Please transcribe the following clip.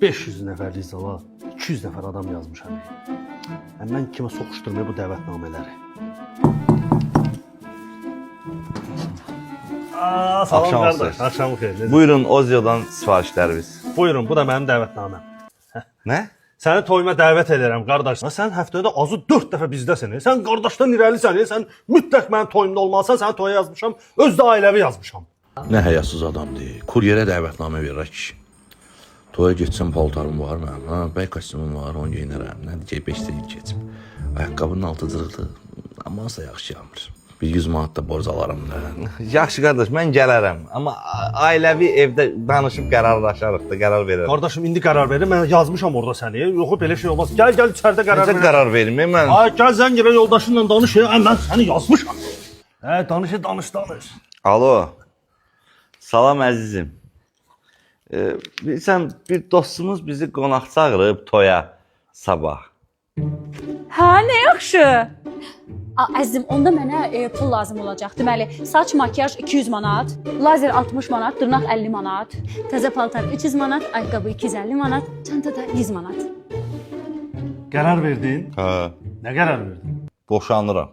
500 nəfərlik zala 200 nəfər adam yazmışam. Mən kimə soxuşdurmaya bu dəvətnamələri? Salam Axşam qardaş, olsun. axşamı xeyir. Buyurun Ozyo'dan sifarişləriniz. Buyurun, bu da mənim dəvətnaməm. Nə? Səni toyuma dəvət edirəm qardaş. Sən həftədə azı 4 dəfə bizdəsən. Sən qardaşdan irəlisən. Sən mütləq mənim toyumda olmalısan. Səni toya yazmışam, öz də ailəvi yazmışam. Nə həyasız adamdır. Kuryerə dəvətnamə verir kişi. Toya getsən paltarım var mənim. Ha, bəy kostyumum var, onu geyinərəm. Nə deyəcək 5 dəqiqə keçib. Ayaqqabının altı cırıldı. Amansa yaxşı yağmır. Bir 100 manat da borc alaram da. Yaxşı qardaş, mən gələrəm. Amma ailəvi evdə danışıb qərarlaşarıq da, qərar verərəm. Qardaşım indi qərar verin. Mən yazmışam orada səni. Yox, belə şey olmaz. Gəl içəridə qərar Necə ver. qərar verim mən? Ay, gəl zəng elə yoldaşınla danış. Mən səni yazmışam. Danış. Alo. Salam əzizim. Bilirsən, bir dostumuz bizi qonaq çağırıb toya sabah. Hə, nə yaxşı. Əzizim, onda mənə pul lazım olacaq. Deməli, saç, makyaj 200 manat, lazer 60 manat, dırnaq 50 manat, təzə paltar 300 manat, ayaqqabı 250 manat, çanta da 100 manat. Qərar verdin? Hə, Nə qərar verdin? boşanıram.